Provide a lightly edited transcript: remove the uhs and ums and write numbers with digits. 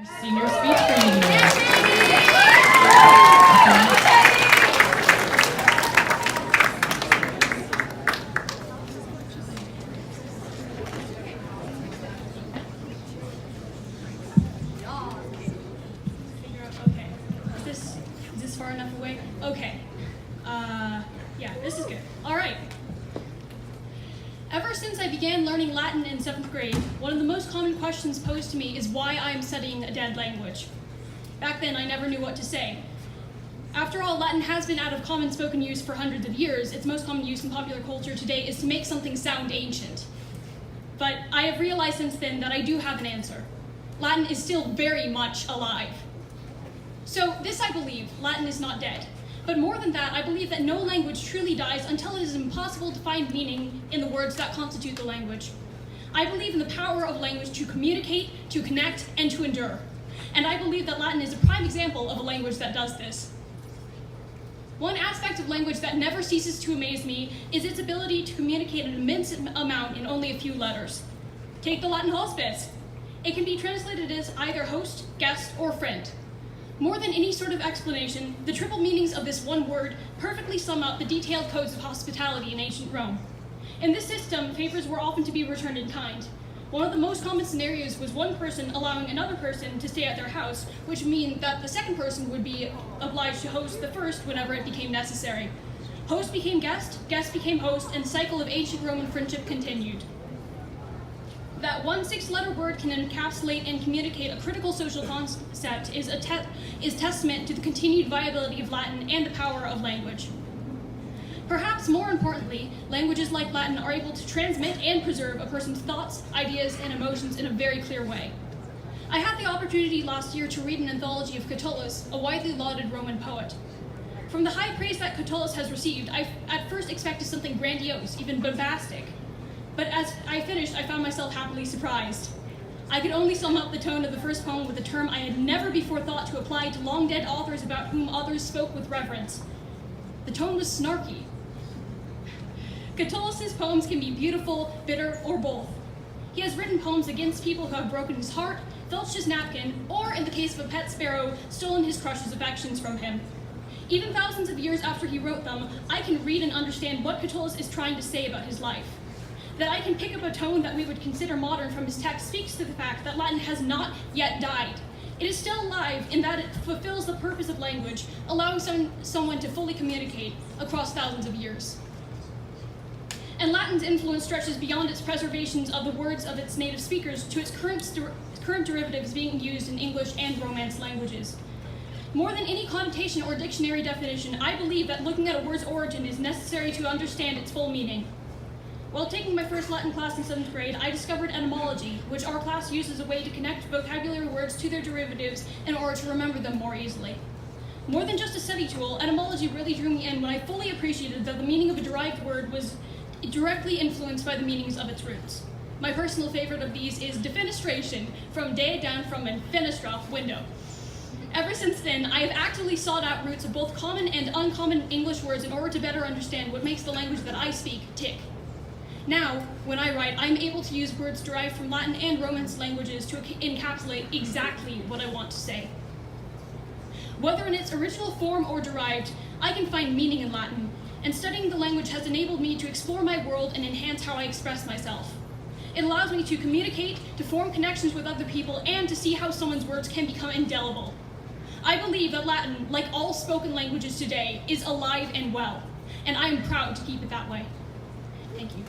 Senior speech training unit. Okay. Is this far enough away? Okay. Yeah, this is good. All right. Ever since I began learning Latin in 7th grade, one of the most common questions posed to me is why I am studying a dead language. Back then, I never knew what to say. After all, Latin has been out of common spoken use for hundreds of years. Its most common use in popular culture today is to make something sound ancient. But I have realized since then that I do have an answer. Latin is still very much alive. So this I believe, Latin is not dead. But more than that, I believe that no language truly dies until it is impossible to find meaning in the words that constitute the language. I believe in the power of language to communicate, to connect, and to endure. And I believe that Latin is a prime example of a language that does this. One aspect of language that never ceases to amaze me is its ability to communicate an immense amount in only a few letters. Take the Latin hospes. It can be translated as either host, guest, or friend. More than any sort of explanation, the triple meanings of this one word perfectly sum up the detailed codes of hospitality in ancient Rome. In this system, favors were often to be returned in kind. One of the most common scenarios was one person allowing another person to stay at their house, which means that the second person would be obliged to host the first whenever it became necessary. Host became guest, guest became host, and the cycle of ancient Roman friendship continued. That one 6-letter word can encapsulate and communicate a critical social concept is testament to the continued viability of Latin and the power of language. Perhaps more importantly, languages like Latin are able to transmit and preserve a person's thoughts, ideas, and emotions in a very clear way. I had the opportunity last year to read an anthology of Catullus, a widely lauded Roman poet. From the high praise that Catullus has received, I at first expected something grandiose, even bombastic. But as I finished, I found myself happily surprised. I could only sum up the tone of the first poem with a term I had never before thought to apply to long-dead authors about whom others spoke with reverence. The tone was snarky. Catullus' poems can be beautiful, bitter, or both. He has written poems against people who have broken his heart, filched his napkin, or, in the case of a pet sparrow, stolen his crush's affections from him. Even thousands of years after he wrote them, I can read and understand what Catullus is trying to say about his life. That I can pick up a tone that we would consider modern from his text speaks to the fact that Latin has not yet died. It is still alive in that it fulfills the purpose of language, allowing someone to fully communicate across thousands of years. And Latin's influence stretches beyond its preservations of the words of its native speakers to its current derivatives being used in English and Romance languages. More than any connotation or dictionary definition, I believe that looking at a word's origin is necessary to understand its full meaning. While taking my first Latin class in 7th grade, I discovered etymology, which our class used as a way to connect vocabulary words to their derivatives in order to remember them more easily. More than just a study tool, etymology really drew me in when I fully appreciated that the meaning of a derived word was directly influenced by the meanings of its roots. My personal favorite of these is defenestration, from de down from and fenestra, window. Ever since then, I have actively sought out roots of both common and uncommon English words in order to better understand what makes the language that I speak tick. Now, when I write, I'm able to use words derived from Latin and Romance languages to encapsulate exactly what I want to say. Whether in its original form or derived, I can find meaning in Latin, and studying the language has enabled me to explore my world and enhance how I express myself. It allows me to communicate, to form connections with other people, and to see how someone's words can become indelible. I believe that Latin, like all spoken languages today, is alive and well, and I am proud to keep it that way. Thank you.